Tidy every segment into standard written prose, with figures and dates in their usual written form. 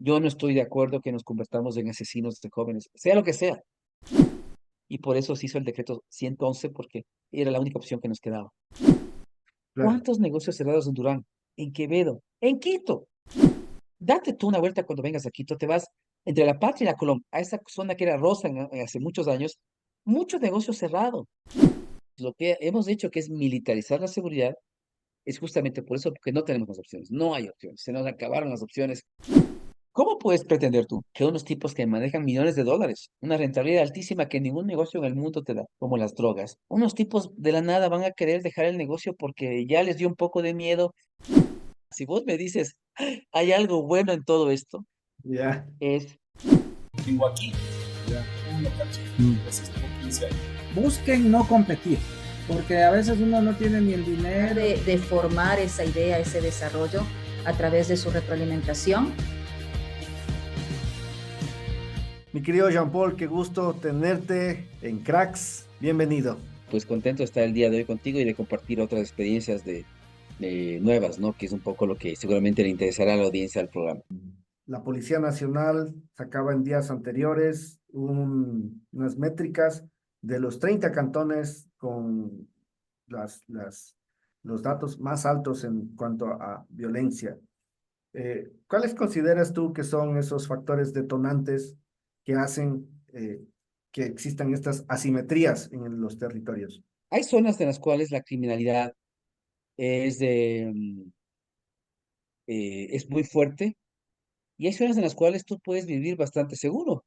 Yo no estoy de acuerdo que nos convertamos en asesinos de jóvenes, sea lo que sea. Y por eso se hizo el decreto 111, porque era la única opción que nos quedaba. Claro. ¿Cuántos negocios cerrados en Durán, en Quevedo, en Quito? Date tú una vuelta cuando vengas a Quito, te vas entre La Patria y la Colón, a esa zona que era rosa hace muchos años, muchos negocios cerrados. Lo que hemos hecho, que es militarizar la seguridad, es justamente por eso, porque no tenemos las opciones, no hay opciones, se nos acabaron las opciones. ¿Cómo puedes pretender tú que unos tipos que manejan millones de dólares, una rentabilidad altísima que ningún negocio en el mundo te da, como las drogas, unos tipos de la nada van a querer dejar el negocio porque ya les dio un poco de miedo? Si vos me dices, hay algo bueno en todo esto, Ya, es Tengo aquí ya. un local chiquito, Mm. entonces tengo 15 años. Busquen no competir, porque a veces uno no tiene ni el dinero. de formar esa idea, ese desarrollo a través de su retroalimentación. Mi querido Jean-Paul, qué gusto tenerte en Cracks. Bienvenido. pues contento de estar el día de hoy contigo y de compartir otras experiencias de nuevas, ¿no? Que es un poco lo que seguramente le interesará a la audiencia del programa. La Policía Nacional sacaba en días anteriores unas métricas de los 30 cantones con las, las, los datos más altos en cuanto a violencia. ¿Cuáles consideras tú que son esos factores detonantes que hacen que existan estas asimetrías en los territorios? Hay zonas en las cuales la criminalidad es, es muy fuerte y hay zonas en las cuales tú puedes vivir bastante seguro.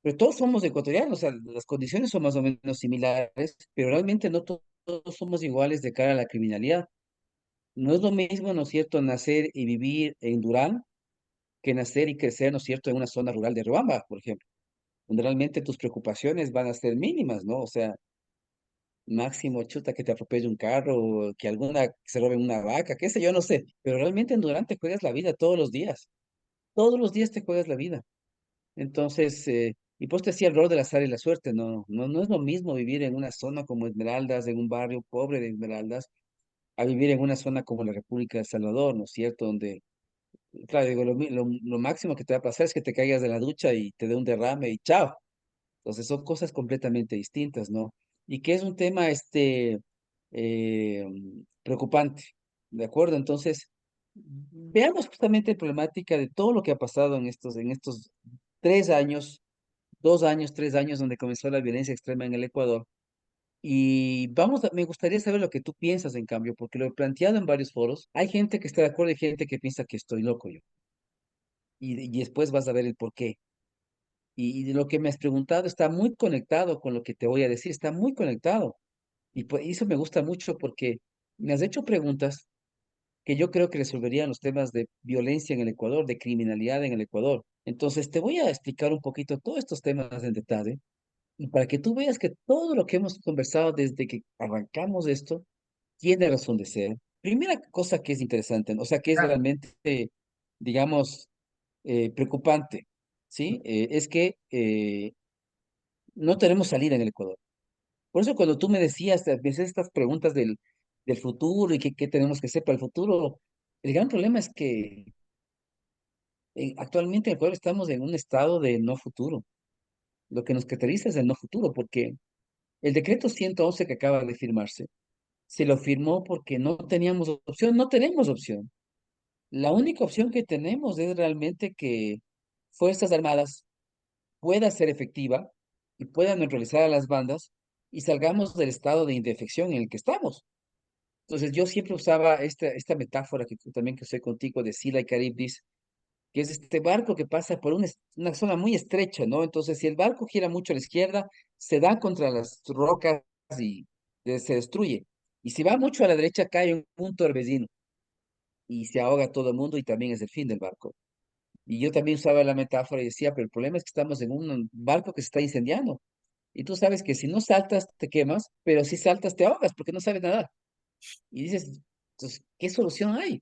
Pero todos somos ecuatorianos, o sea, las condiciones son más o menos similares, pero realmente no todos somos iguales de cara a la criminalidad. No es lo mismo, ¿no es cierto?, nacer y vivir en Durán que nacer y crecer, ¿no es cierto?, en una zona rural de Riobamba, por ejemplo, donde realmente tus preocupaciones van a ser mínimas, ¿no? O sea, máximo, chuta, que te atropelle un carro, o que alguna se robe una vaca, qué sé yo, no sé. Pero realmente en Durán te juegas la vida todos los días. Todos los días te juegas la vida. Entonces, y pues te decía el rol del azar y la suerte, no es lo mismo vivir en una zona como Esmeraldas, en un barrio pobre de Esmeraldas, a vivir en una zona como la República de El Salvador, ¿no es cierto? Donde, claro, digo, lo máximo que te va a pasar es que te caigas de la ducha y te dé un derrame y chao. Entonces son cosas completamente distintas, ¿no? Y que es un tema preocupante, ¿de acuerdo? Entonces, veamos justamente la problemática de todo lo que ha pasado en estos 3 años, 2 años, 3 años, donde comenzó la violencia extrema en el Ecuador. Y me gustaría saber lo que tú piensas, en cambio, porque lo he planteado en varios foros. Hay gente que está de acuerdo y gente que piensa que estoy loco yo. Y después vas a ver el por qué. Y de lo que me has preguntado está muy conectado con lo que te voy a decir, está muy conectado. Y pues eso me gusta mucho porque me has hecho preguntas que yo creo que resolverían los temas de violencia en el Ecuador, de criminalidad en el Ecuador. Entonces te voy a explicar un poquito todos estos temas en detalle y para que tú veas que todo lo que hemos conversado desde que arrancamos esto tiene razón de ser. Primera cosa que es interesante, ¿no? O sea, que es Ya. realmente, digamos, preocupante, ¿sí? Es que no tenemos salida en el Ecuador. Por eso cuando tú me decías, a veces estas preguntas del futuro y qué tenemos que hacer para el futuro, el gran problema es que actualmente en el Ecuador estamos en un estado de no futuro. Lo que nos caracteriza es el no futuro, porque el decreto 111 que acaba de firmarse, se lo firmó porque no teníamos opción, no tenemos opción. La única opción que tenemos es realmente que Fuerzas Armadas pueda ser efectiva y pueda neutralizar a las bandas y salgamos del estado de indefección en el que estamos. Entonces yo siempre usaba esta metáfora también que usé contigo de Sila y Caribdis, que es este barco que pasa por una zona muy estrecha, ¿no? Entonces si el barco gira mucho a la izquierda, se da contra las rocas y se destruye. Y si va mucho a la derecha, cae en un torbellino y se ahoga todo el mundo y también es el fin del barco. Y yo también usaba la metáfora y decía, pero el problema es que estamos en un barco que se está incendiando. Y tú sabes que si no saltas, te quemas, pero si saltas, te ahogas porque no sabes nadar. Y dices, entonces, ¿qué solución hay?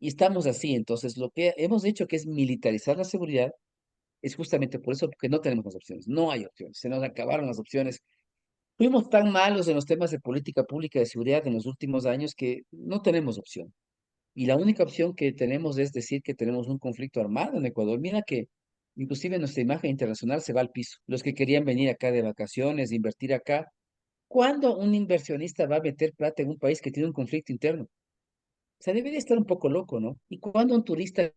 Y estamos así. Entonces, lo que hemos hecho, que es militarizar la seguridad, es justamente por eso, porque no tenemos las opciones. No hay opciones. Se nos acabaron las opciones. Fuimos tan malos en los temas de política pública de seguridad en los últimos años que no tenemos opción. Y la única opción que tenemos es decir que tenemos un conflicto armado en Ecuador. Mira que inclusive nuestra imagen internacional se va al piso. Los que querían venir acá de vacaciones, invertir acá, ¿cuándo un inversionista va a meter plata en un país que tiene un conflicto interno? O sea, debería estar un poco loco, ¿no? ¿Y cuándo un turista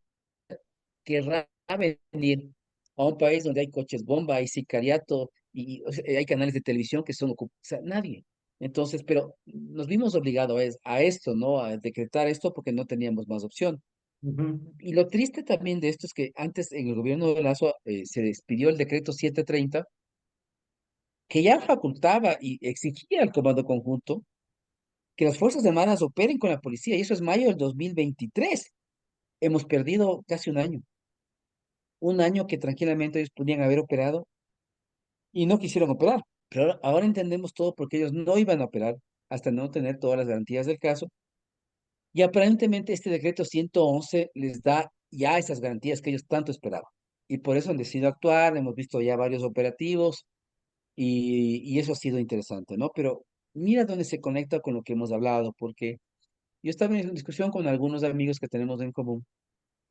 querrá venir a un país donde hay coches bomba, hay sicariato y o sea, hay canales de televisión que son ocupados? O sea, nadie. Entonces, pero nos vimos obligados a esto, ¿no? A decretar esto porque no teníamos más opción. Ujú, Y lo triste también de esto es que antes en el gobierno de Lazo se despidió el decreto 730 que ya facultaba y exigía al Comando Conjunto que las Fuerzas Armadas operen con la policía, y eso es mayo del 2023. Hemos perdido casi un año que tranquilamente ellos podían haber operado y no quisieron operar. Pero ahora entendemos todo porque ellos no iban a operar hasta no tener todas las garantías del caso. Y aparentemente este decreto 111 les da ya esas garantías que ellos tanto esperaban. Y por eso han decidido actuar, hemos visto ya varios operativos y eso ha sido interesante, ¿no? Pero mira dónde se conecta con lo que hemos hablado, porque yo estaba en discusión con algunos amigos que tenemos en común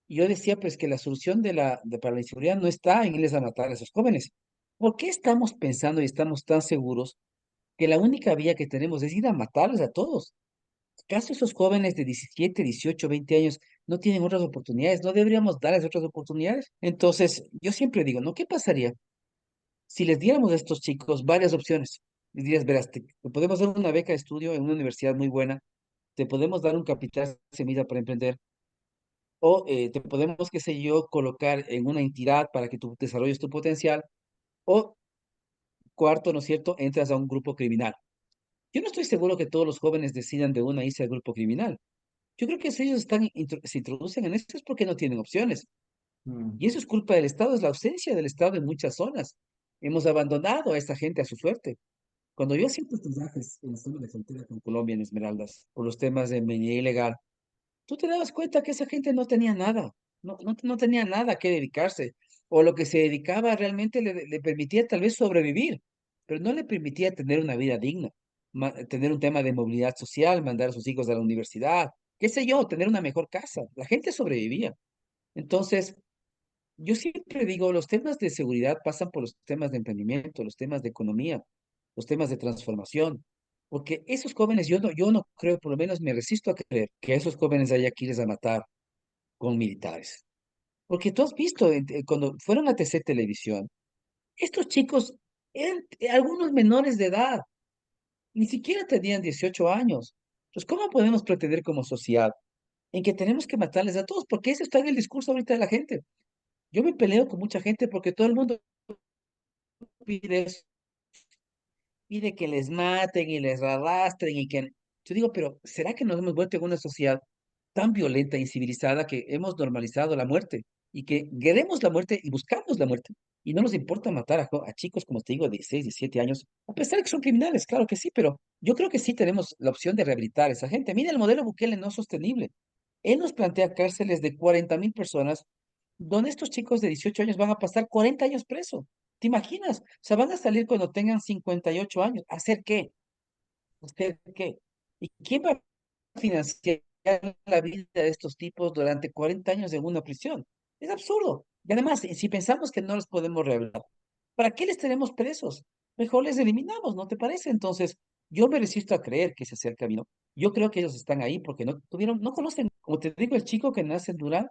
y yo decía pues que la solución para la inseguridad no está en irles a matar a esos jóvenes. ¿Por qué estamos pensando y estamos tan seguros que la única vía que tenemos es ir a matarles a todos? ¿Acaso esos jóvenes de 17, 18, 20 años no tienen otras oportunidades? ¿No deberíamos darles otras oportunidades? Entonces, yo siempre digo, ¿no? ¿Qué pasaría si les diéramos a estos chicos varias opciones? Les dirías, verás, te podemos dar una beca de estudio en una universidad muy buena, te podemos dar un capital semilla para emprender, o te podemos, qué sé yo, colocar en una entidad para que tú desarrolles tu potencial, o cuarto, ¿no es cierto?, entras a un grupo criminal. Yo no estoy seguro que todos los jóvenes decidan de una irse al grupo criminal. Yo creo que si ellos se introducen en esto es porque no tienen opciones. mm, Y eso es culpa del Estado, es la ausencia del Estado en muchas zonas. Hemos abandonado a esta gente a su suerte. Cuando yo hacía estos viajes en la zona de frontera con Colombia, en Esmeraldas, por los temas de minería ilegal, tú te dabas cuenta que esa gente no tenía nada, no tenía nada a qué dedicarse, o lo que se dedicaba realmente le permitía tal vez sobrevivir, pero no le permitía tener una vida digna, tener un tema de movilidad social, mandar a sus hijos a la universidad, qué sé yo, tener una mejor casa. La gente sobrevivía. Entonces, yo siempre digo, los temas de seguridad pasan por los temas de emprendimiento, los temas de economía, los temas de transformación, porque esos jóvenes, yo no creo, por lo menos me resisto a creer que esos jóvenes haya que irles a matar con militares. Porque tú has visto, cuando fueron a TC Televisión, estos chicos eran algunos menores de edad, ni siquiera tenían 18 años. Entonces, ¿cómo podemos pretender como sociedad en que tenemos que matarles a todos? Porque eso está en el discurso ahorita de la gente. Yo me peleo con mucha gente porque todo el mundo pide eso, pide que les maten y les arrastren y que... Yo digo, pero ¿será que nos hemos vuelto en una sociedad tan violenta e incivilizada que hemos normalizado la muerte y que queremos la muerte y buscamos la muerte y no nos importa matar a chicos, como te digo, de 16, 17 años, a pesar de que son criminales, claro que sí, pero yo creo que sí tenemos la opción de rehabilitar a esa gente. Mira el modelo Bukele no sostenible. Él nos plantea cárceles de 40.000 personas donde estos chicos de 18 años van a pasar 40 años presos. ¿Te imaginas? O sea, van a salir cuando tengan 58 años. ¿A hacer qué? ¿A hacer qué? ¿Y quién va a financiar la vida de estos tipos durante 40 años en una prisión? Es absurdo. Y además, si pensamos que no los podemos revelar, ¿para qué les tenemos presos? Mejor les eliminamos, ¿no te parece? Entonces, yo me resisto a creer que ese sea el camino. Yo creo que ellos están ahí porque no conocen, como te digo, el chico que nace en Durán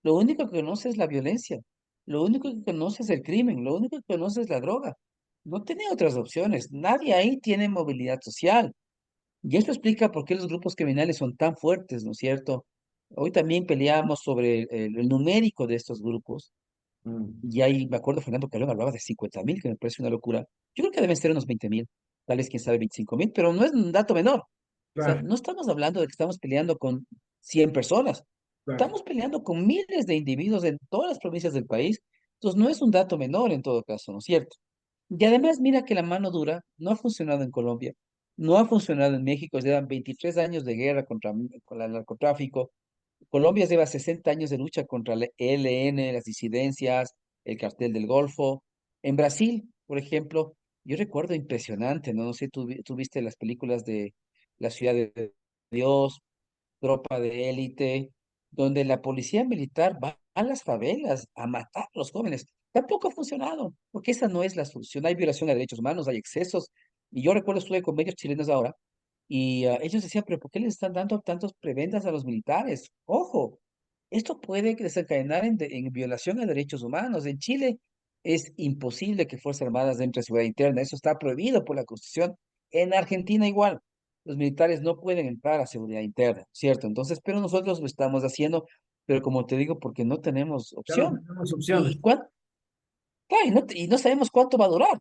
lo único que conoce es la violencia, lo único que conoce es el crimen, lo único que conoce es la droga. No tiene otras opciones. Nadie ahí tiene movilidad social. Y esto explica por qué los grupos criminales son tan fuertes, ¿no es cierto? Hoy también peleamos sobre el numérico de estos grupos. mm, Y ahí me acuerdo, Fernando Calón hablaba de 50.000, que me parece una locura. Yo creo que deben ser unos 20.000, tal vez, quién sabe, 25.000, pero no es un dato menor. O sea, claro, no estamos hablando de que estamos peleando con 100 personas. claro. Estamos peleando con miles de individuos en todas las provincias del país. Entonces, no es un dato menor en todo caso, ¿no es cierto? Y además, mira que la mano dura no ha funcionado en Colombia, no ha funcionado en México. Llevan 23 años de guerra con el narcotráfico. Colombia lleva 60 años de lucha contra el ELN, las disidencias, el cartel del Golfo. En Brasil, por ejemplo, yo recuerdo impresionante, ¿no? No sé, tú viste las películas de La Ciudad de Dios, tropa de élite, donde la policía militar va a las favelas a matar a los jóvenes. Tampoco ha funcionado, porque esa no es la solución. Hay violación de derechos humanos, hay excesos. Y yo recuerdo, estuve con medios chilenos ahora, y ellos decían, pero ¿por qué les están dando tantos prebendas a los militares? Ojo, esto puede desencadenar en violación a derechos humanos. En Chile es imposible que Fuerzas Armadas den seguridad interna. Eso está prohibido por la Constitución. En Argentina igual. Los militares no pueden entrar a seguridad interna, ¿cierto? Entonces, pero nosotros lo estamos haciendo, pero como te digo, porque no tenemos Ya no opción. tenemos Y, opciones. y, cuán- claro, y no sabemos cuánto va a durar,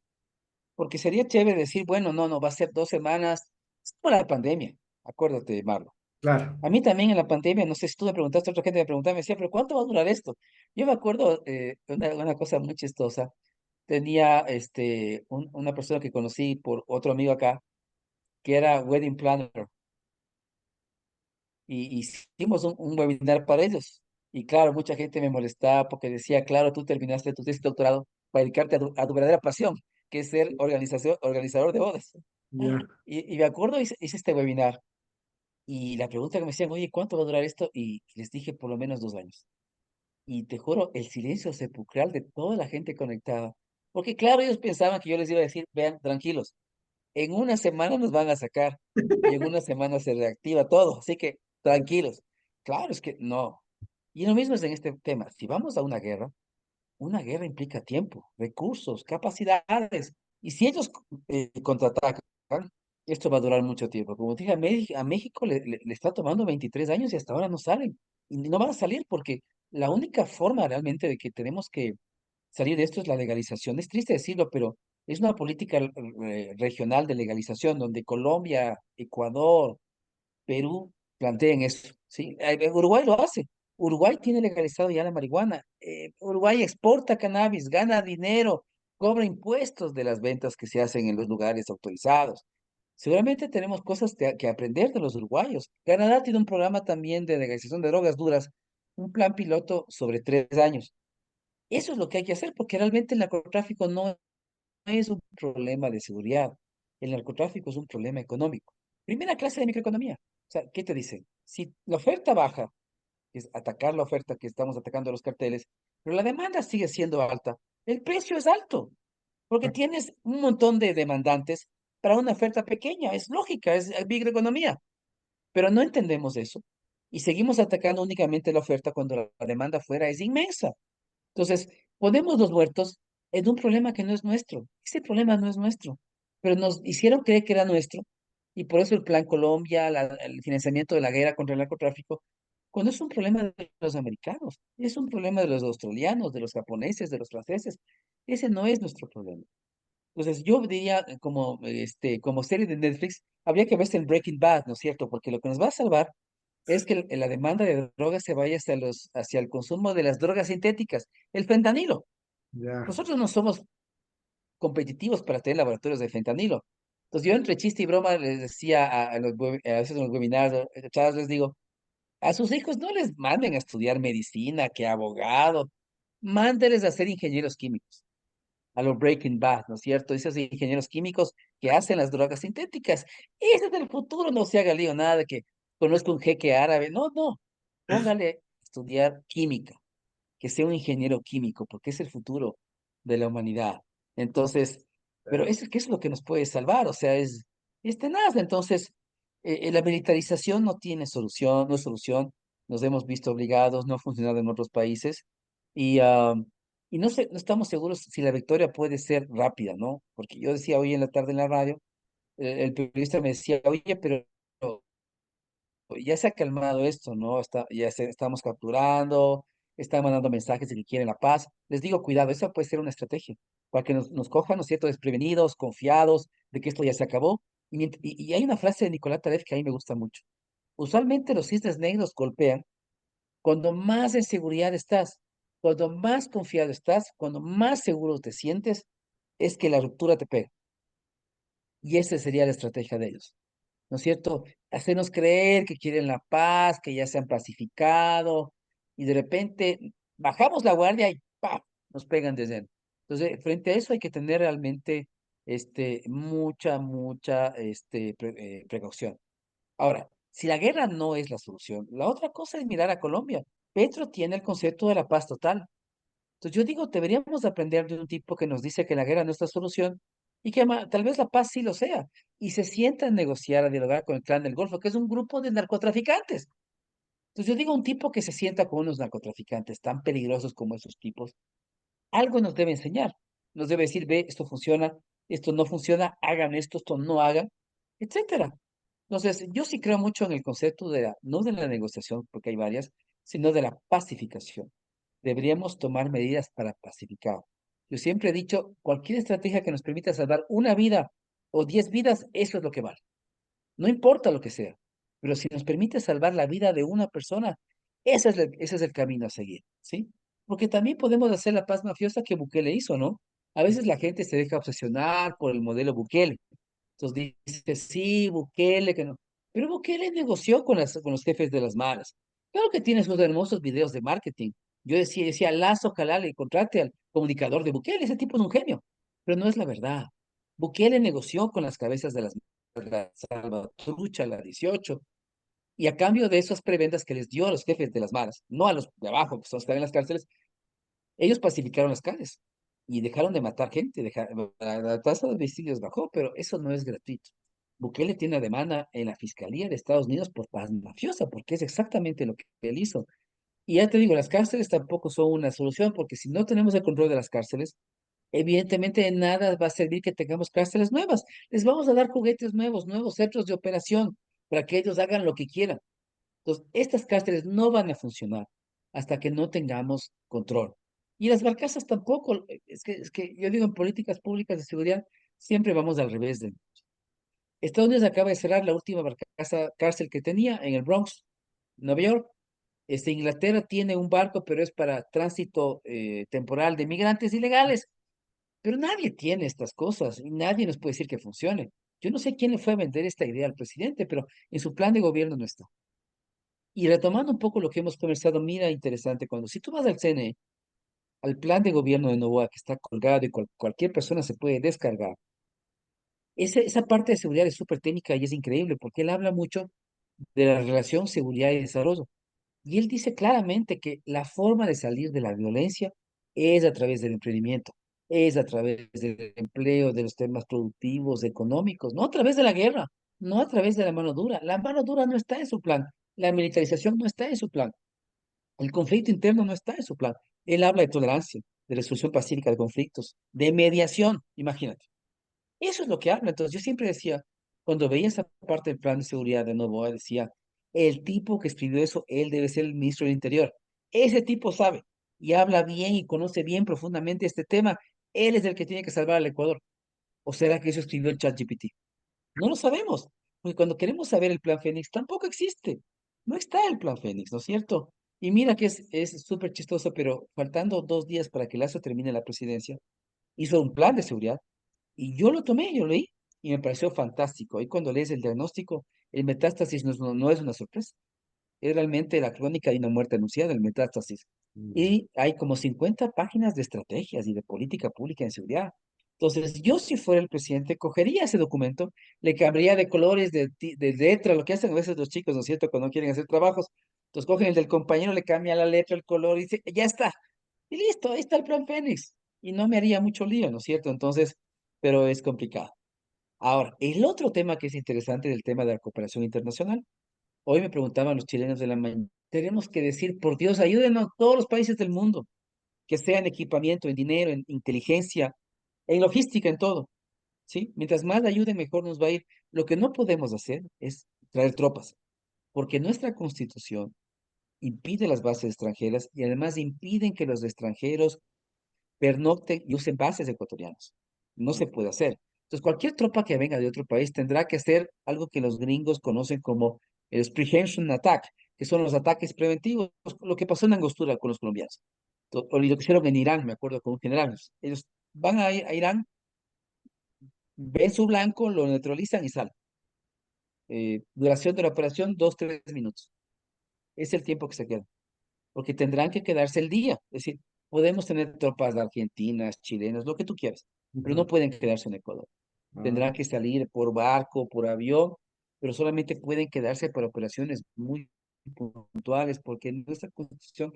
porque sería chévere decir, bueno, no, va a ser 2 semanas. Es como la pandemia, acuérdate, Marlo. Claro. A mí también en la pandemia, no sé si tú me preguntaste, otra gente me preguntaba, me decía, pero ¿cuánto va a durar esto? Yo me acuerdo una cosa muy chistosa. Tenía una persona que conocí por otro amigo acá, que era wedding planner, y hicimos un webinar para ellos. Y claro, mucha gente me molestaba porque decía, claro, tú terminaste tu tesis de doctorado para dedicarte a tu verdadera pasión, que es ser organizador de bodas. Ya. Y me acuerdo, hice este webinar. Y la pregunta que me decían, oye, ¿cuánto va a durar esto? Y les dije, por lo menos 2 años. Y te juro, el silencio sepulcral de toda la gente conectada. Porque claro, ellos pensaban que yo les iba a decir, vean, tranquilos, en una semana nos van a sacar y en una semana se reactiva todo. Así que tranquilos. Claro, es que no. Y lo mismo es en este tema. Si vamos a una guerra implica tiempo, recursos, capacidades. Y si ellos contraatacan, esto va a durar mucho tiempo. Como te dije, a México le está tomando 23 años y hasta ahora no salen. Y no van a salir porque la única forma realmente de que tenemos que salir de esto es la legalización. Es triste decirlo, pero es una política regional de legalización donde Colombia, Ecuador, Perú planteen eso, ¿sí? Uruguay lo hace. Uruguay tiene legalizado ya la marihuana. Uruguay exporta cannabis, gana dinero, cobra impuestos de las ventas que se hacen en los lugares autorizados. Seguramente tenemos cosas que aprender de los uruguayos. Canadá tiene un programa también de legalización de drogas duras, un plan piloto sobre 3 años. Eso es lo que hay que hacer, porque realmente el narcotráfico no es un problema de seguridad. El narcotráfico es un problema económico. Primera clase de microeconomía. O sea, ¿qué te dicen? Si la oferta baja, que es atacar la oferta que estamos atacando a los carteles, pero la demanda sigue siendo alta, el precio es alto, porque tienes un montón de demandantes para una oferta pequeña. Es lógica, es microeconomía, pero no entendemos eso. Y seguimos atacando únicamente la oferta cuando la demanda afuera es inmensa. Entonces, ponemos los muertos en un problema que no es nuestro. Ese problema no es nuestro, pero nos hicieron creer que era nuestro, y por eso el Plan Colombia, el financiamiento de la guerra contra el narcotráfico, cuando es un problema de los americanos, es un problema de los australianos, de los japoneses, de los franceses. Ese no es nuestro problema. Entonces, yo diría, como serie de Netflix, habría que verse el Breaking Bad, ¿no es cierto? Porque lo que nos va a salvar es que la demanda de drogas se vaya hacia el consumo de las drogas sintéticas, el fentanilo. Ya. Nosotros no somos competitivos para tener laboratorios de fentanilo. Entonces yo entre chiste y broma les decía a veces en los webinars, charlas, les digo, a sus hijos no les manden a estudiar medicina, que abogado, mándeles a ser ingenieros químicos, a los Breaking Bad, ¿no es cierto? Esos ingenieros químicos que hacen las drogas sintéticas. Ese es el futuro, no se haga lío nada de que conozco un jeque árabe, no, no, póngale a estudiar química, que sea un ingeniero químico, porque es el futuro de la humanidad. Entonces, pero eso es lo que nos puede salvar, o sea, es tenaz. Entonces, la militarización no tiene solución, no es solución, nos hemos visto obligados, no ha funcionado en otros países, y, y no estamos seguros si la victoria puede ser rápida, ¿no? Porque yo decía hoy en la tarde en la radio, el periodista me decía, oye, pero ya se ha calmado esto, ¿no? Estamos capturando, están mandando mensajes de que quieren la paz. Les digo, cuidado, esa puede ser una estrategia para que nos cojan, ¿no es cierto?, desprevenidos, confiados de que esto ya se acabó. Y hay una frase de Nicolás Taleb que a mí me gusta mucho. Usualmente los cisnes negros golpean cuando más en seguridad estás, cuando más confiado estás, cuando más seguro te sientes, es que la ruptura te pega. Y esa sería la estrategia de ellos. ¿No es cierto? Hacernos creer que quieren la paz, que ya se han pacificado, y de repente bajamos la guardia y ¡pam! Nos pegan desde él. Entonces, frente a eso hay que tener realmente mucha precaución. Ahora, Si la guerra no es la solución, la otra cosa es mirar a Colombia. Petro tiene el concepto de la paz total. Entonces yo digo, deberíamos aprender de un tipo que nos dice que la guerra no es la solución y que tal vez la paz sí lo sea. Y se sienta a negociar, a dialogar con el Clan del Golfo, que es un grupo de narcotraficantes. Entonces yo digo, un tipo que se sienta con unos narcotraficantes tan peligrosos como esos tipos, algo nos debe enseñar. Nos debe decir, ve, esto funciona, esto no funciona, hagan esto no hagan, etcétera. Entonces, yo sí creo mucho en el concepto de no de la negociación, porque hay varias, sino de la pacificación. Deberíamos tomar medidas para pacificar. Yo siempre he dicho, cualquier estrategia que nos permita salvar una vida o 10 vidas, eso es lo que vale. No importa lo que sea, pero si nos permite salvar la vida de una persona, ese es el camino a seguir, ¿sí? Porque también podemos hacer la paz mafiosa que Bukele hizo, ¿no? A veces la gente se deja obsesionar por el modelo Bukele. Entonces dice, sí, Bukele, que no. Pero Bukele negoció con los jefes de las maras. Claro que tiene sus hermosos videos de marketing. Yo decía, Lazo, ojalá le contrate al comunicador de Bukele, ese tipo es un genio. Pero no es la verdad. Bukele negoció con las cabezas de las la Salvatrucha, la 18, y a cambio de esas prebendas que les dio a los jefes de las maras, no a los de abajo, que son los que están en las cárceles, ellos pacificaron las calles y dejaron de matar gente, la tasa de homicidios bajó, pero eso no es gratuito. Bukele tiene una demanda en la Fiscalía de Estados Unidos por paz mafiosa, porque es exactamente lo que él hizo. Y ya te digo, las cárceles tampoco son una solución, porque si no tenemos el control de las cárceles, evidentemente de nada va a servir que tengamos cárceles nuevas. Les vamos a dar juguetes nuevos, nuevos centros de operación, para que ellos hagan lo que quieran. Entonces, estas cárceles no van a funcionar hasta que no tengamos control. Y las barcazas tampoco. Es que yo digo, en políticas públicas de seguridad, siempre vamos al revés. Estados Unidos acaba de cerrar la última cárcel que tenía en el Bronx, Nueva York. Inglaterra tiene un barco, pero es para tránsito temporal de migrantes ilegales. Pero nadie tiene estas cosas y nadie nos puede decir que funcione. Yo no sé quién le fue a vender esta idea al presidente, pero en su plan de gobierno no está. Y retomando un poco lo que hemos conversado, mira, interesante, cuando si tú vas al CNE, al plan de gobierno de Novoa, que está colgado y cualquier persona se puede descargar, esa parte de seguridad es súper técnica y es increíble porque él habla mucho de la relación seguridad y desarrollo. Y él dice claramente que la forma de salir de la violencia es a través del emprendimiento, es a través del empleo, de los temas productivos, económicos, no a través de la guerra, no a través de la mano dura. La mano dura no está en su plan, la militarización no está en su plan, el conflicto interno no está en su plan. Él habla de tolerancia, de resolución pacífica de conflictos, de mediación, imagínate. Eso es lo que habla. Entonces, yo siempre decía, cuando veía esa parte del plan de seguridad de Novoa, decía, el tipo que escribió eso, él debe ser el ministro del Interior. Ese tipo sabe y habla bien y conoce bien profundamente este tema. Él es el que tiene que salvar al Ecuador. ¿O será que eso escribió el ChatGPT? No lo sabemos, porque cuando queremos saber el plan Fénix, tampoco existe. No está el plan Fénix, ¿no es cierto? Y mira que es súper chistoso, pero faltando 2 días para que Lazo termine la presidencia, hizo un plan de seguridad y yo lo tomé, yo leí y me pareció fantástico. Y cuando lees el diagnóstico, el metástasis no es una sorpresa. Es realmente la crónica de una muerte anunciada, el metástasis. Mm. Y hay como 50 páginas de estrategias y de política pública en seguridad. Entonces, yo si fuera el presidente, cogería ese documento, le cambiaría de colores, de letra, lo que hacen a veces los chicos, ¿no es cierto?, cuando no quieren hacer trabajos. Entonces, cogen el del compañero, le cambian la letra, el color, y dice, ya está. Y listo, ahí está el plan Fénix. Y no me haría mucho lío, ¿no es cierto? Entonces, pero es complicado. Ahora, el otro tema que es interesante del tema de la cooperación internacional. Hoy me preguntaban los chilenos de la mañana, tenemos que decir, por Dios, ayúdenos todos los países del mundo, que sea en equipamiento, en dinero, en inteligencia, en logística, en todo, ¿sí? Mientras más ayude, mejor nos va a ir. Lo que no podemos hacer es traer tropas, porque nuestra constitución impide las bases extranjeras y además impiden que los extranjeros pernocten y usen bases ecuatorianas. No se puede hacer. Entonces, cualquier tropa que venga de otro país tendrá que hacer algo que los gringos conocen como el prehension attack, que son los ataques preventivos, lo que pasó en Angostura con los colombianos. O lo que hicieron en Irán, me acuerdo con un general. Ellos van a Irán, ven su blanco, lo neutralizan y salen. Duración de la operación, 2, 3 minutos. Es el tiempo que se queda, porque tendrán que quedarse el día. Es decir, podemos tener tropas argentinas, chilenas, lo que tú quieras, pero no Ujú. pueden quedarse en Ecuador. Ah, Tendrán que salir por barco, por avión, pero solamente pueden quedarse para operaciones muy puntuales, porque nuestra Constitución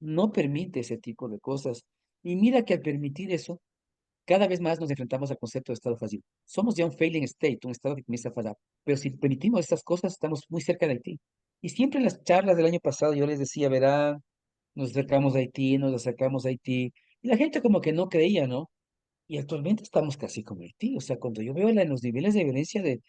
no permite ese tipo de cosas. Y mira que al permitir eso, cada vez más nos enfrentamos al concepto de Estado fallido. Somos ya un failing state, un Estado que comienza a fallar. Pero si permitimos estas cosas, estamos muy cerca de Haití. Y siempre en las charlas del año pasado yo les decía, verán, nos acercamos a Haití, nos acercamos a Haití. Y la gente como que no creía, ¿no? Y actualmente estamos casi como Haití. O sea, cuando yo veo los niveles de violencia de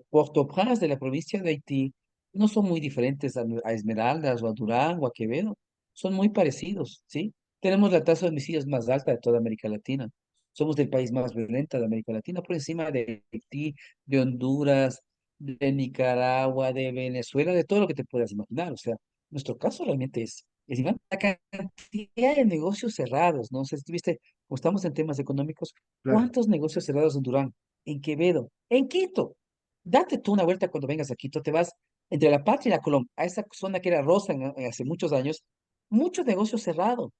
Port-au-Prince, de la provincia de Haití, no son muy diferentes a Esmeraldas o a Durán o a Quevedo. Son muy parecidos, ¿sí? Tenemos la tasa de homicidios más alta de toda América Latina. Somos el país más violento de América Latina, por encima de Haití, de Honduras, de Nicaragua, de Venezuela, de todo lo que te puedas imaginar. O sea, nuestro caso realmente es grande. La cantidad de negocios cerrados, ¿no? O sea, si tuviste como estamos en temas económicos, Claro, ¿cuántos negocios cerrados en Durán, en Quevedo, en Quito? Date tú una vuelta cuando vengas a Quito, te vas entre La Patria y la Colón, a esa zona que era rosa hace muchos años, muchos negocios cerrados,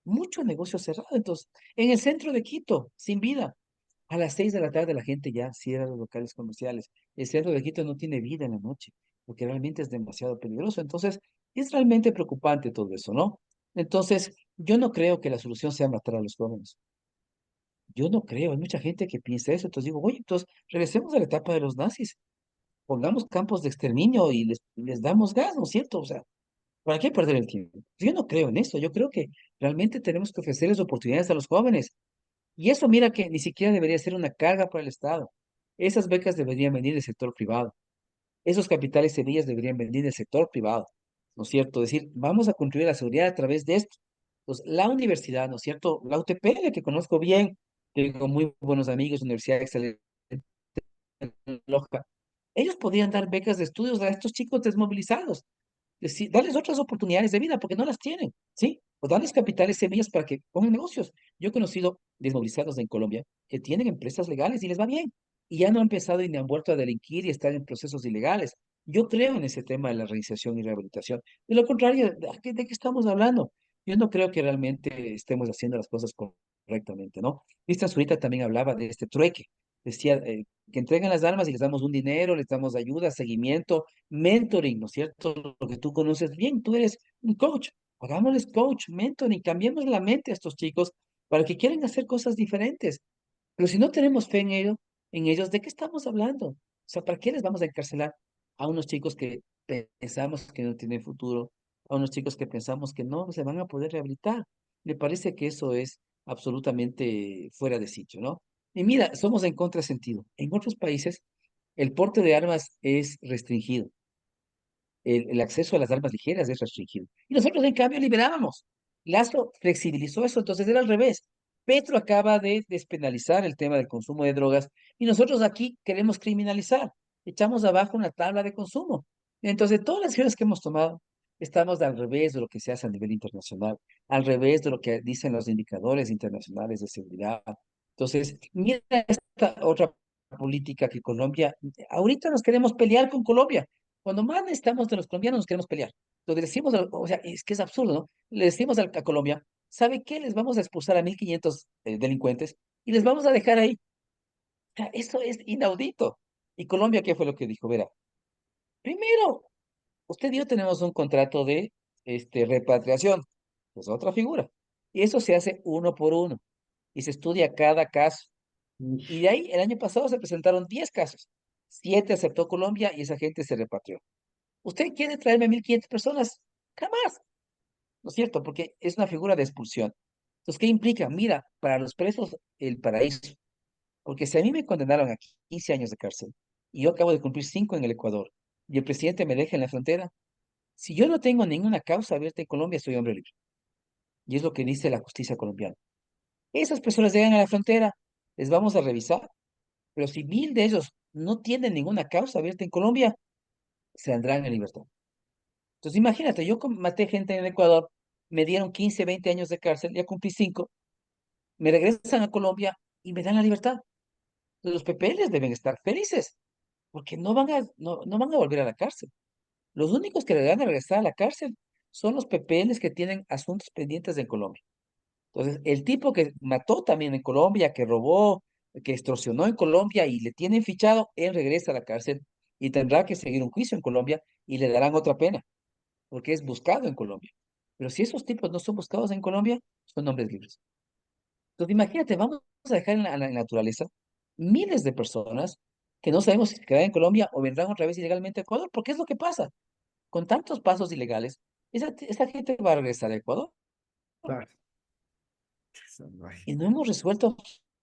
muchos negocios cerrados. Entonces, en el centro de Quito, sin vida. A las 6 de la tarde la gente ya cierra los locales comerciales. El centro de Quito no tiene vida en la noche, porque realmente es demasiado peligroso. Entonces, es realmente preocupante todo eso, ¿no? Entonces, yo no creo que la solución sea matar a los jóvenes. Yo no creo, hay mucha gente que piensa eso. Entonces digo, oye, entonces regresemos a la etapa de los nazis, pongamos campos de exterminio y les damos gas, ¿no es cierto? O sea, ¿para qué perder el tiempo? Yo no creo en eso, yo creo que realmente tenemos que ofrecerles oportunidades a los jóvenes. Y eso mira que ni siquiera debería ser una carga para el Estado. Esas becas deberían venir del sector privado. Esos capitales semillas deberían venir del sector privado, ¿no es cierto? Es decir, vamos a construir la seguridad a través de esto. Pues la universidad, ¿no es cierto? La UTP, que conozco bien, tengo muy buenos amigos, Universidad Excelente Loja. Ellos podrían dar becas de estudios a estos chicos desmovilizados, darles otras oportunidades de vida porque no las tienen, ¿sí? O darles capitales semillas para que pongan negocios. Yo he conocido desmovilizados en Colombia que tienen empresas legales y les va bien. Y ya no han empezado y ni han vuelto a delinquir y están en procesos ilegales. Yo creo en ese tema de la reinserción y rehabilitación. De lo contrario, ¿de qué estamos hablando? Yo no creo que realmente estemos haciendo las cosas correctamente, ¿no? Cristian Zurita también hablaba de este trueque. Decía que entregan las armas y les damos un dinero, les damos ayuda, seguimiento, mentoring, ¿no es cierto? Lo que tú conoces bien, tú eres un coach. Hagámosles coach, mentoring, cambiemos la mente a estos chicos para que quieran hacer cosas diferentes. Pero si no tenemos fe en ellos, ¿de qué estamos hablando? O sea, ¿para qué les vamos a encarcelar a unos chicos que pensamos que no tienen futuro, a unos chicos que pensamos que no se van a poder rehabilitar? Me parece que eso es absolutamente fuera de sitio, ¿no? Y mira, somos en contrasentido. En otros países, el porte de armas es restringido, el acceso a las armas ligeras es restringido. Y nosotros, en cambio, liberábamos. Lazo flexibilizó eso, entonces era al revés. Petro acaba de despenalizar el tema del consumo de drogas y nosotros aquí queremos criminalizar. Echamos abajo una tabla de consumo. Entonces, todas las decisiones que hemos tomado, estamos al revés de lo que se hace a nivel internacional, al revés de lo que dicen los indicadores internacionales de seguridad. Entonces, mira esta otra política que Colombia, ahorita nos queremos pelear con Colombia. Cuando más necesitamos de los colombianos, nos queremos pelear. Entonces le decimos, o sea, es que es absurdo, ¿no? Le decimos a Colombia, ¿sabe qué? Les vamos a expulsar a 1.500 delincuentes y les vamos a dejar ahí. O sea, eso es inaudito. ¿Y Colombia qué fue lo que dijo? Verá, primero, usted y yo tenemos un contrato de repatriación, es otra figura. Y eso se hace uno por uno y se estudia cada caso. Y de ahí, el año pasado se presentaron 10 casos. 7 aceptó Colombia y esa gente se repatrió. ¿Usted quiere traerme 1.500 personas? Jamás, ¿no es cierto? Porque es una figura de expulsión. Entonces, ¿qué implica? Mira, para los presos, el paraíso. Porque si a mí me condenaron a 15 años de cárcel y yo acabo de cumplir 5 en el Ecuador y el presidente me deja en la frontera, si yo no tengo ninguna causa abierta en Colombia, soy hombre libre. Y es lo que dice la justicia colombiana. Esas personas llegan a la frontera, les vamos a revisar, pero si 1.000 de ellos no tienen ninguna causa abierta en Colombia, saldrán en libertad. Entonces, imagínate, yo maté gente en Ecuador, me dieron 15, 20 años de cárcel, ya cumplí 5, me regresan a Colombia y me dan la libertad. Entonces, los PPLs deben estar felices, porque no van a volver a la cárcel. Los únicos que le van a regresar a la cárcel son los PPLs que tienen asuntos pendientes en Colombia. Entonces, el tipo que mató también en Colombia, que robó, que extorsionó en Colombia y le tienen fichado, él regresa a la cárcel y tendrá que seguir un juicio en Colombia y le darán otra pena, porque es buscado en Colombia. Pero si esos tipos no son buscados en Colombia, son hombres libres. Entonces, imagínate, vamos a dejar en la naturaleza miles de personas que no sabemos si se quedarán en Colombia o vendrán otra vez ilegalmente a Ecuador, porque es lo que pasa. Con tantos pasos ilegales, esa gente va a regresar a Ecuador Claro. Salvaje. y no hemos resuelto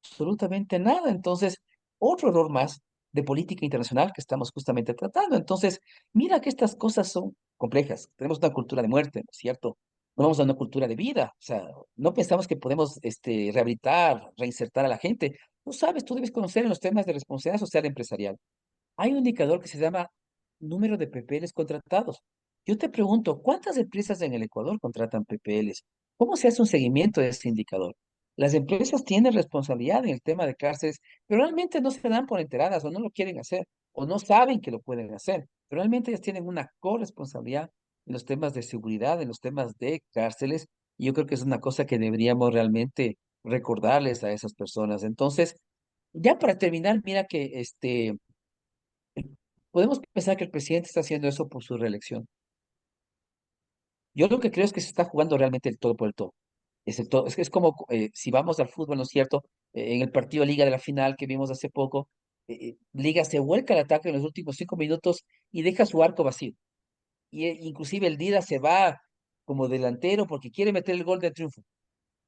absolutamente nada. Entonces, otro error más de política internacional que estamos justamente tratando. Entonces, mira que estas cosas son complejas. Tenemos una cultura de muerte, ¿no es cierto? No vamos a una cultura de vida. O sea, no pensamos que podemos rehabilitar, reinsertar a la gente. Tú sabes, tú debes conocer en los temas de responsabilidad social empresarial. Hay un indicador que se llama número de PPLs contratados. Yo te pregunto, ¿cuántas empresas en el Ecuador contratan PPLs? ¿Cómo se hace un seguimiento de ese indicador? Las empresas tienen responsabilidad en el tema de cárceles, pero realmente no se dan por enteradas o no lo quieren hacer o no saben que lo pueden hacer. Pero realmente ellas tienen una corresponsabilidad en los temas de seguridad, en los temas de cárceles, y yo creo que es una cosa que deberíamos realmente recordarles a esas personas. Entonces, ya para terminar, mira que podemos pensar que el presidente está haciendo eso por su reelección. Yo lo que creo es que se está jugando realmente el todo por el todo. Es, el todo, es como si vamos al fútbol, ¿no es cierto? En el partido Liga de la final que vimos hace poco, Liga se vuelca al ataque en los últimos 5 minutos y deja su arco vacío. Y inclusive el Dida se va como delantero porque quiere meter el gol de triunfo,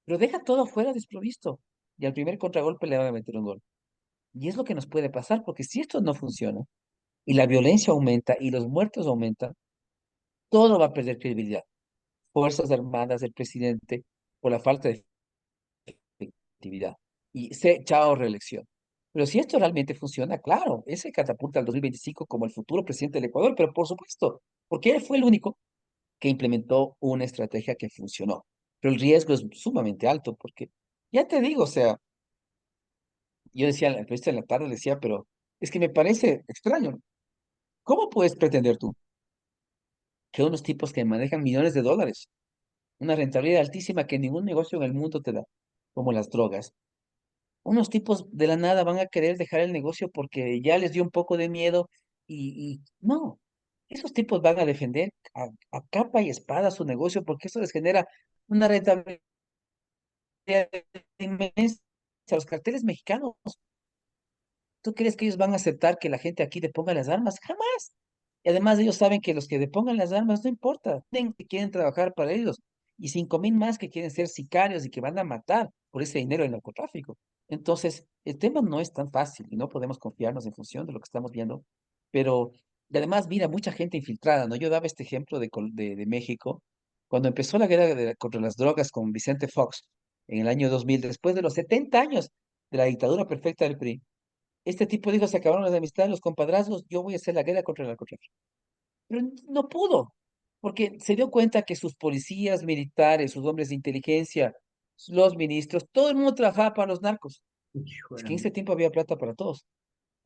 pero deja todo afuera desprovisto. Y al primer contragolpe le van a meter un gol. Y es lo que nos puede pasar, porque si esto no funciona y la violencia aumenta y los muertos aumentan, todo va a perder credibilidad. Fuerzas Armadas, del presidente, por la falta de efectividad. Y chao reelección. Pero si esto realmente funciona, claro, ese catapulta al 2025 como el futuro presidente del Ecuador, pero por supuesto, porque él fue el único que implementó una estrategia que funcionó. Pero el riesgo es sumamente alto, porque ya te digo, o sea, yo decía en la entrevista en la tarde, decía, pero es que me parece extraño. ¿Cómo puedes pretender tú que unos tipos que manejan millones de dólares, una rentabilidad altísima que ningún negocio en el mundo te da, como las drogas, unos tipos de la nada van a querer dejar el negocio porque ya les dio un poco de miedo y no, esos tipos van a defender a capa y espada su negocio porque eso les genera una rentabilidad inmensa. Los carteles mexicanos, ¿tú crees que ellos van a aceptar que la gente aquí deponga las armas? Jamás. Y además ellos saben que los que depongan las armas no importa, tienen que quieren trabajar para ellos. Y 5.000 más que quieren ser sicarios y que van a matar por ese dinero del narcotráfico. Entonces, el tema no es tan fácil y no podemos confiarnos en función de lo que estamos viendo. Pero, y además, mira, mucha gente infiltrada, ¿no? Yo daba este ejemplo de México, cuando empezó la guerra contra las drogas con Vicente Fox en el año 2000, después de los 70 años de la dictadura perfecta del PRI. Este tipo dijo, se acabaron las amistades, los compadrazgos, yo voy a hacer la guerra contra el narcotráfico. Pero no pudo, porque se dio cuenta que sus policías militares, sus hombres de inteligencia, los ministros, todo el mundo trabajaba para los narcos. Hijo Es de que en ese tiempo había plata para todos.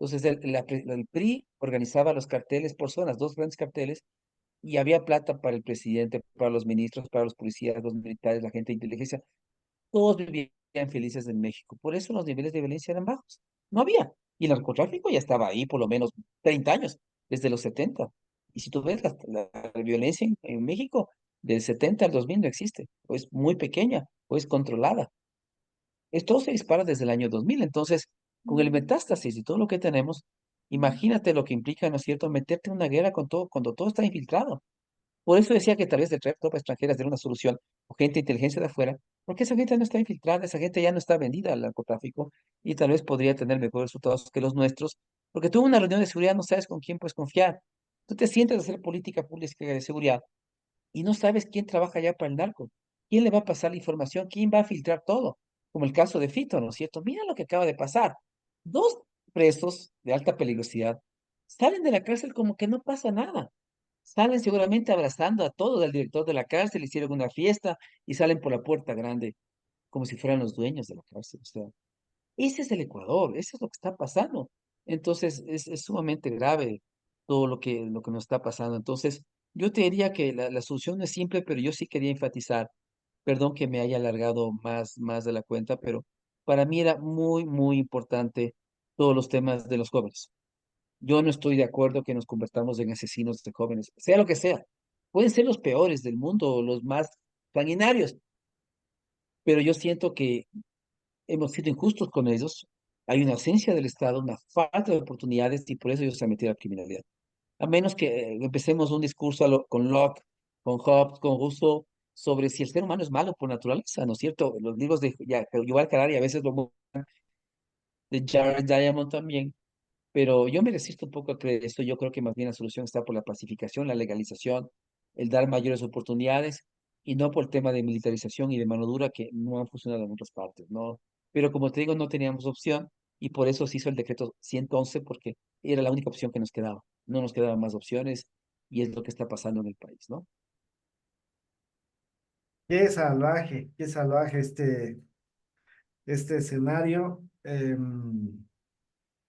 Entonces el PRI organizaba los carteles por zonas, dos grandes carteles, y había plata para el presidente, para los ministros, para los policías, los militares, la gente de inteligencia. Todos vivían felices en México. Por eso los niveles de violencia eran bajos. No había. Y el narcotráfico ya estaba ahí por lo menos 30 años, desde los 70. Y si tú ves la violencia en México, del 70 al 2000 no existe. O es muy pequeña, o es controlada. Esto se dispara desde el año 2000. Entonces, con el metástasis y todo lo que tenemos, imagínate lo que implica, ¿no es cierto?, meterte en una guerra con todo, cuando todo está infiltrado. Por eso decía que tal vez de traer tropas extranjeras era una solución, o gente de inteligencia de afuera, porque esa gente no está infiltrada, esa gente ya no está vendida al narcotráfico y tal vez podría tener mejores resultados que los nuestros, porque tú en una reunión de seguridad no sabes con quién puedes confiar. Tú te sientes a hacer política pública de seguridad y no sabes quién trabaja ya para el narco, quién le va a pasar la información, quién va a filtrar todo, como el caso de Fito, ¿no es cierto? Mira lo que acaba de pasar. Dos presos de alta peligrosidad salen de la cárcel como que no pasa nada. Salen seguramente abrazando a todos, al director de la cárcel, hicieron una fiesta y salen por la puerta grande, como si fueran los dueños de la cárcel. O sea, ese es el Ecuador, eso es lo que está pasando. Entonces, es sumamente grave todo lo que nos está pasando. Entonces, yo te diría que la solución no es simple, pero yo sí quería enfatizar, perdón que me haya alargado más de la cuenta, pero para mí era muy, muy importante todos los temas de los jóvenes. Yo no estoy de acuerdo que nos convertamos en asesinos de jóvenes, sea lo que sea. Pueden ser los peores del mundo, los más sanguinarios, pero yo siento que hemos sido injustos con ellos. Hay una ausencia del Estado, una falta de oportunidades y por eso ellos se han metido a la criminalidad. A menos que empecemos un discurso con Locke, con Hobbes, con Rousseau, sobre si el ser humano es malo por naturaleza, ¿no es cierto? Los libros de Yuval Harari a veces lo de Jared Diamond también, pero yo me resisto un poco a creer esto. Yo creo que más bien la solución está por la pacificación, la legalización, el dar mayores oportunidades y no por el tema de militarización y de mano dura que no han funcionado en otras partes, ¿no? Pero como te digo, no teníamos opción y por eso se hizo el decreto 111 porque era la única opción que nos quedaba. No nos quedaban más opciones y es lo que está pasando en el país, ¿no? Qué salvaje este escenario.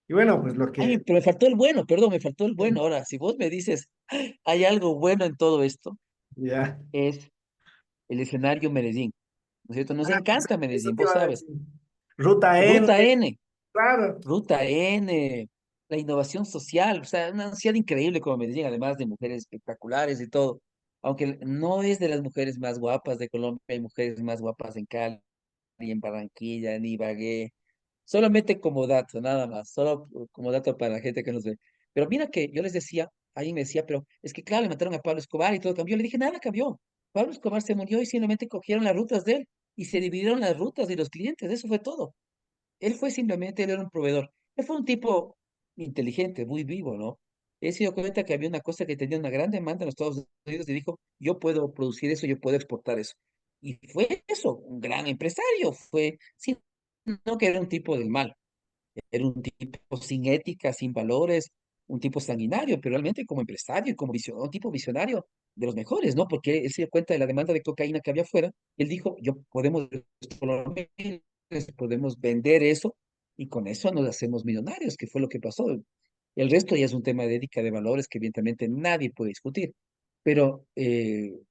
Y bueno, pues lo Ay, que, pero me faltó el bueno, perdón, me faltó el bueno. Ahora, si vos me dices, "Ay, hay algo bueno en todo esto, ya. es el escenario Medellín, ¿no es cierto? Nos Eso, encanta eso Medellín, te vos iba a sabes. decir. Ruta N, Ruta N, claro. Ruta N, la innovación social, o sea, una ciudad increíble como Medellín, además de mujeres espectaculares y todo. Aunque no es de las mujeres más guapas de Colombia, hay mujeres más guapas en Cali, en Barranquilla, en Ibagué. Solamente como dato, nada más, solo como dato para la gente que nos ve. Pero mira que yo les decía, alguien me decía, pero es que claro, le mataron a Pablo Escobar y todo cambió. Yo le dije, nada cambió. Pablo Escobar se murió y simplemente cogieron las rutas de él y se dividieron las rutas de los clientes, eso fue todo. Él fue simplemente, él era un proveedor. Él fue un tipo inteligente, muy vivo, ¿no? Él se dio cuenta que había una cosa que tenía una gran demanda en los Estados Unidos y dijo, yo puedo producir eso, yo puedo exportar eso. Y fue eso, un gran empresario, fue, sí, no que era un tipo del mal, era un tipo sin ética, sin valores, un tipo sanguinario, pero realmente como empresario y como un tipo visionario de los mejores, ¿no? Porque él se dio cuenta de la demanda de cocaína que había afuera, y él dijo, yo podemos podemos vender eso y con eso nos hacemos millonarios, que fue lo que pasó. El resto ya es un tema de ética, de valores que evidentemente nadie puede discutir. Pero en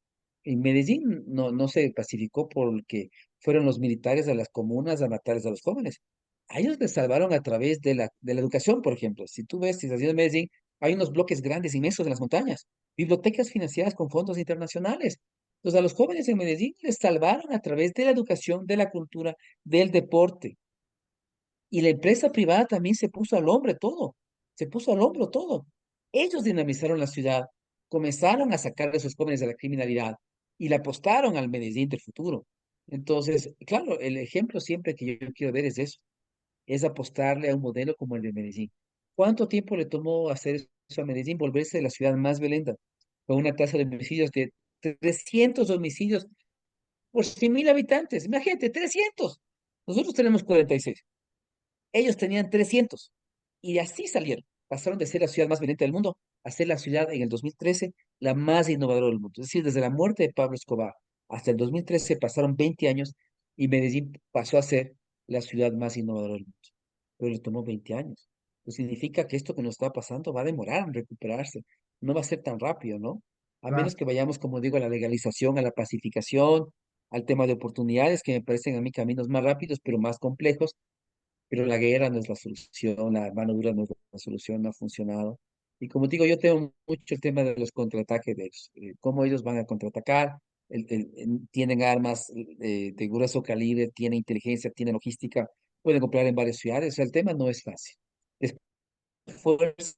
Medellín no se pacificó porque fueron los militares a las comunas a matarles a los jóvenes. A ellos les salvaron a través de la educación, por ejemplo. Si tú ves, si estás en Medellín, hay unos bloques grandes, inmensos en las montañas, bibliotecas financiadas con fondos internacionales. Entonces, a los jóvenes en Medellín les salvaron a través de la educación, de la cultura, del deporte. Y la empresa privada también se puso al hombro todo, se puso al hombro todo. Ellos dinamizaron la ciudad, comenzaron a sacar a sus jóvenes de la criminalidad y le apostaron al Medellín del futuro. Entonces, claro, el ejemplo siempre que yo quiero ver es eso, es apostarle a un modelo como el de Medellín. ¿Cuánto tiempo le tomó hacer eso a Medellín, volverse la ciudad más violenta, con una tasa de homicidios de 300 homicidios por 100.000 habitantes? Imagínate, 300. Nosotros tenemos 46. Ellos tenían 300 y así salieron. Pasaron de ser la ciudad más violenta del mundo a ser la ciudad en el 2013 la más innovadora del mundo. Es decir, desde la muerte de Pablo Escobar hasta el 2013 pasaron 20 años y Medellín pasó a ser la ciudad más innovadora del mundo. Pero le tomó 20 años. Pues significa que esto que nos está pasando va a demorar en recuperarse. No va a ser tan rápido, ¿no? A menos que vayamos, como digo, a la legalización, a la pacificación, al tema de oportunidades, que me parecen a mí caminos más rápidos, pero más complejos, pero la guerra no es la solución, la mano dura no es la solución, no ha funcionado. Y como digo, yo tengo mucho el tema de los contraataques de ellos, cómo ellos van a contraatacar, tienen armas de grueso calibre, tienen inteligencia, tienen logística, pueden comprar en varias ciudades, o sea, el tema no es fácil. Esfuerzos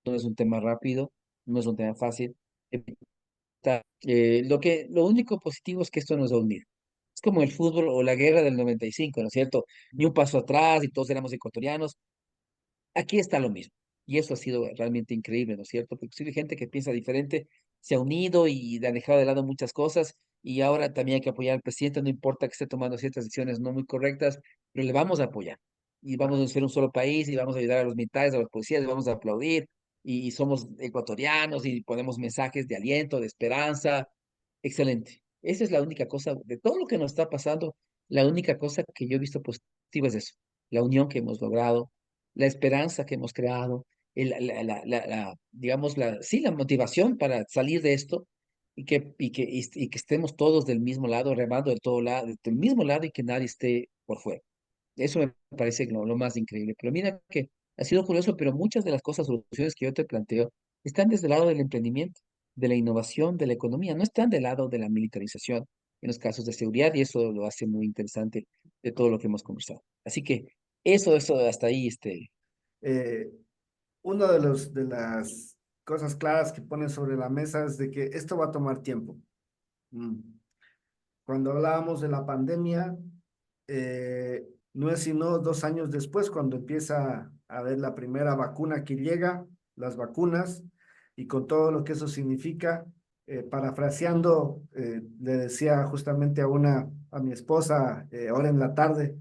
no es un tema rápido, no es un tema fácil. Lo único positivo es que esto nos ha unido. Es como el fútbol o la guerra del 95, ¿no es cierto? Ni un paso atrás y todos éramos ecuatorianos. Aquí está lo mismo. Y eso ha sido realmente increíble, ¿no es cierto? Porque si hay gente que piensa diferente, se ha unido y ha dejado de lado muchas cosas. Y ahora también hay que apoyar al presidente, no importa que esté tomando ciertas decisiones no muy correctas, pero le vamos a apoyar. Y vamos a ser un solo país y vamos a ayudar a los militares, a los policías, les vamos a aplaudir. Y somos ecuatorianos y ponemos mensajes de aliento, de esperanza. Excelente. Esa es la única cosa, de todo lo que nos está pasando, la única cosa que yo he visto positiva es eso, la unión que hemos logrado, la esperanza que hemos creado, digamos, sí, la motivación para salir de esto y que estemos todos del mismo lado, remando del todo lado, del mismo lado y que nadie esté por fuera. Eso me parece lo más increíble. Pero mira que Ha sido curioso, pero muchas de las cosas, soluciones que yo te planteo, están desde el lado del emprendimiento, de la innovación, de la economía, no están del lado de la militarización en los casos de seguridad, y eso lo hace muy interesante de todo lo que hemos conversado. Así que eso hasta ahí, Eh, Uno de las cosas claras que ponen sobre la mesa es de que esto va a tomar tiempo. Mm. Cuando hablábamos de la pandemia, no es sino 2 años después cuando empieza a haber la primera vacuna que llega, las vacunas, y con todo lo que eso significa. Parafraseando, le decía justamente a mi esposa, ahora en la tarde,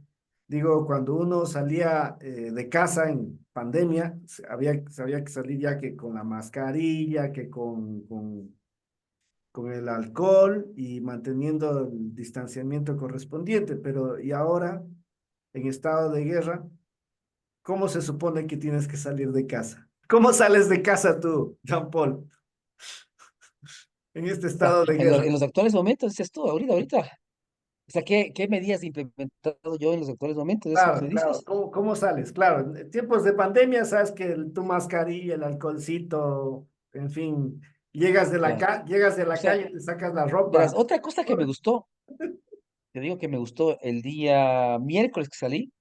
digo, cuando uno salía de casa en pandemia, sabía que salir ya que con la mascarilla, que con el alcohol y manteniendo el distanciamiento correspondiente, pero y ahora, en estado de guerra, ¿cómo se supone que tienes que salir de casa? ¿Cómo sales de casa tú, Jean Paul, en este estado de en guerra? los actuales momentos, dices tú, ahorita. O sea, ¿qué medidas he implementado yo en los actuales momentos? ¿Eso Claro, me claro, dices? ¿cómo sales? Claro, en tiempos de pandemia, sabes que tu mascarilla, el alcoholcito, en fin, Claro. llegas de O la sea, calle, te sacas la verás, ropa. otra cosa que me gustó, te digo que me gustó el día miércoles que salí,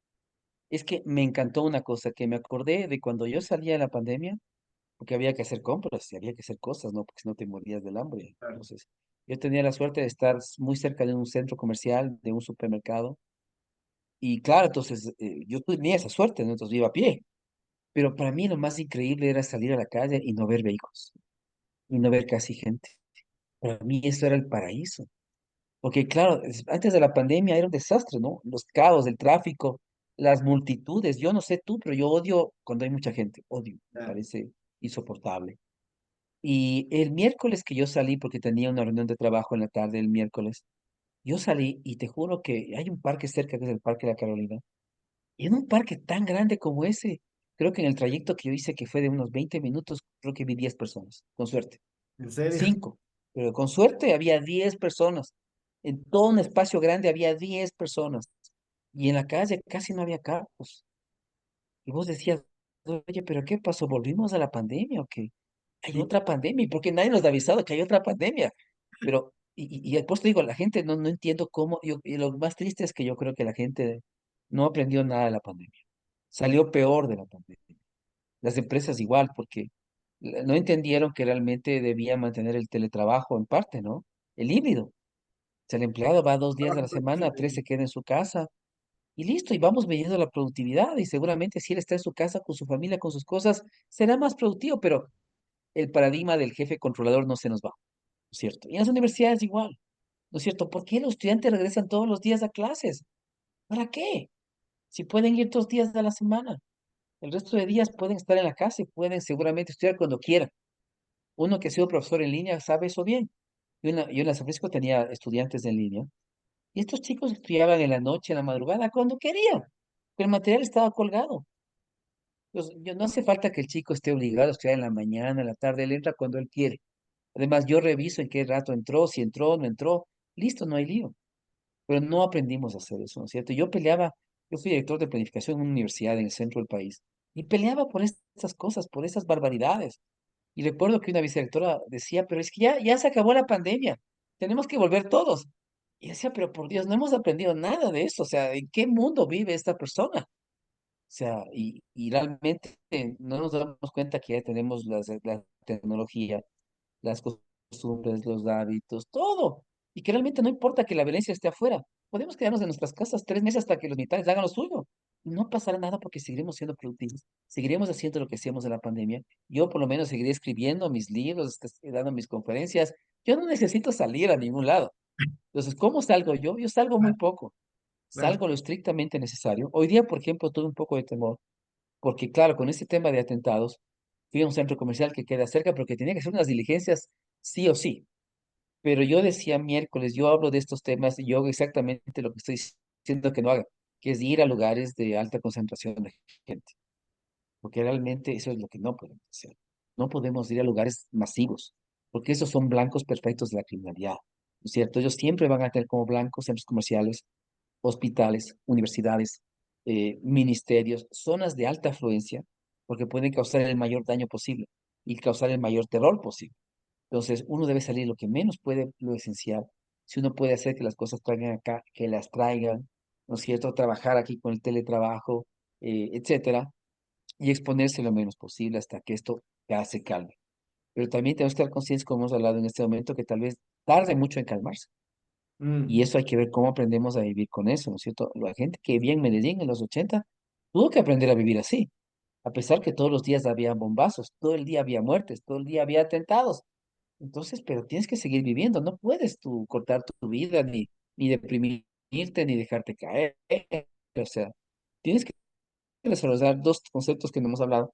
es que me encantó una cosa, que me acordé de cuando yo salía de la pandemia, porque había que hacer compras y había que hacer cosas, ¿no? Porque si no te morías del hambre. Claro, Entonces, yo tenía la suerte de estar muy cerca de un centro comercial, de un supermercado, y claro, entonces yo tenía esa suerte, ¿no? Entonces iba a pie. Pero para mí lo más increíble era salir a la calle y no ver vehículos, y no ver casi gente. Para mí eso era el paraíso. Porque claro, antes de la pandemia era un desastre, ¿no? Los caos, el tráfico, las multitudes. Yo no sé tú, pero yo odio cuando hay mucha gente. Odio, me claro. parece insoportable. Y el miércoles que yo salí, porque tenía una reunión de trabajo en la tarde el miércoles, yo salí y te juro que hay un parque cerca que es el Parque de la Carolina. Y en un parque tan grande como ese, creo que en el trayecto que yo hice, que fue de unos 20 minutos, creo que vi 10 personas, con suerte. ¿En serio? 5, pero con suerte había 10 personas. En todo un espacio grande había 10 personas. Y en la calle casi no había carros. Y vos decías, oye, pero ¿qué pasó? ¿Volvimos a la pandemia o qué? Hay Y, otra pandemia. ¿Y por qué nadie nos ha avisado que hay otra pandemia? Pero, y después te digo, la gente no entiendo cómo, y lo más triste es que yo creo que la gente no aprendió nada de la pandemia. Salió peor de la pandemia. Las empresas igual, porque no entendieron que realmente debía mantener el teletrabajo en parte, ¿no? El híbrido. O sea, el empleado va 2 días a la semana, 3 se queda en su casa y listo, y vamos midiendo la productividad y seguramente si él está en su casa con su familia, con sus cosas, será más productivo, pero el paradigma del jefe controlador no se nos va, ¿no es cierto? Y en las universidades igual, ¿no es cierto? ¿Por qué los estudiantes regresan todos los días a clases? ¿Para qué? Si pueden ir 2 días a la semana, el resto de días pueden estar en la casa y pueden seguramente estudiar cuando quieran. Uno que ha sido profesor en línea sabe eso bien. Yo en la San Francisco tenía estudiantes en línea y estos chicos estudiaban en la noche, en la madrugada, cuando querían. Pero el material estaba colgado. No hace falta que el chico esté obligado a estudiar en la mañana, en la tarde, él entra cuando él quiere. Además, yo reviso en qué rato entró, si entró, no entró. Listo, no hay lío. Pero no aprendimos a hacer eso, ¿no es cierto? Yo fui director de planificación en una universidad en el centro del país y peleaba por estas cosas, por esas barbaridades. Y recuerdo que una vicedirectora decía, pero es que ya se acabó la pandemia, tenemos que volver todos. Y decía, pero por Dios, no hemos aprendido nada de eso. O sea, ¿en qué mundo vive esta persona? O sea, y realmente no nos damos cuenta que ya tenemos la tecnología, las costumbres, los hábitos, todo. Y que realmente no importa que la violencia esté afuera. Podemos quedarnos en nuestras casas 3 meses hasta que los militares hagan lo suyo. Y no pasará nada porque seguiremos siendo productivos. Seguiremos haciendo lo que hacíamos en la pandemia. Yo por lo menos seguiré escribiendo mis libros, dando mis conferencias. Yo no necesito salir a ningún lado. Entonces, ¿cómo salgo yo? Yo salgo muy claro, poco. claro. Salgo lo estrictamente necesario. Hoy día, por ejemplo, tuve un poco de temor porque claro, con este tema de atentados, fui a un centro comercial que queda cerca, pero que tenía que hacer unas diligencias sí o sí. Pero yo decía miércoles, yo hablo de estos temas y yo hago exactamente lo que estoy diciendo que no haga, que es ir a lugares de alta concentración de gente, porque realmente eso es lo que no podemos hacer. No podemos ir a lugares masivos, porque esos son blancos perfectos de la criminalidad, ¿no es cierto? Ellos siempre van a tener como blancos centros comerciales, hospitales, universidades, ministerios, zonas de alta afluencia porque pueden causar el mayor daño posible y causar el mayor terror posible. Entonces, uno debe salir lo que menos puede, lo esencial. Si uno puede hacer que las cosas traigan acá, que las traigan, ¿no es cierto? Trabajar aquí con el teletrabajo, etcétera, y exponerse lo menos posible hasta que esto ya se calme. Pero también tenemos que estar conscientes, como hemos hablado en este momento, que tal vez tarde mucho en calmarse. Y Mm, eso hay que ver cómo aprendemos a vivir con eso, ¿no es cierto? La gente que vivía en Medellín en los 80 tuvo que aprender a vivir así, a pesar que todos los días había bombazos, todo el día había muertes, todo el día había atentados. Entonces, pero tienes que seguir viviendo, no puedes tú cortar tu vida, ni deprimirte, ni dejarte caer. O sea, tienes que desarrollar dos conceptos que no hemos hablado.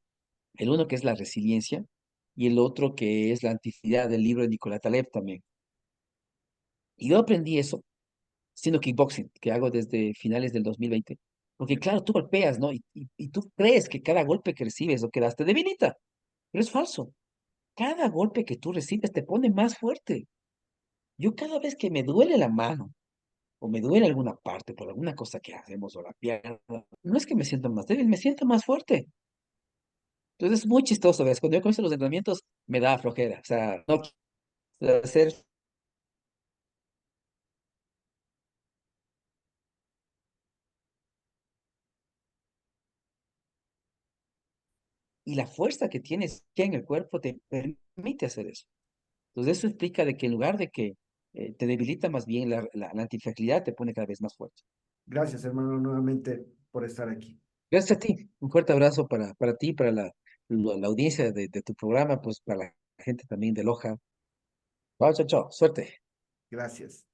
El uno que es la resiliencia y el otro que es la antifidad del libro de Nicolás Taleb también. Y yo aprendí eso haciendo kickboxing, que hago desde finales del 2020. Porque claro, tú golpeas, ¿no? Y tú crees que cada golpe que recibes o que das te debilita, pero es falso. Cada golpe que tú recibes te pone más fuerte. Yo cada vez que me duele la mano o me duele alguna parte por alguna cosa que hacemos o la pierna, no es que me siento más débil, me siento más fuerte. Entonces es muy chistoso, ¿ves? Cuando yo comienzo los entrenamientos me da flojera, o sea, no quiero hacer. Y la fuerza que tienes que en el cuerpo te permite hacer eso. Entonces eso explica de que en lugar de que te debilita más bien la antifragilidad, te pone cada vez más fuerte. gracias, hermano, nuevamente por estar aquí. Gracias a ti. Un fuerte abrazo para ti, para la audiencia de tu programa, pues para la gente también de Loja. Chao, chao, chao. Suerte. Gracias.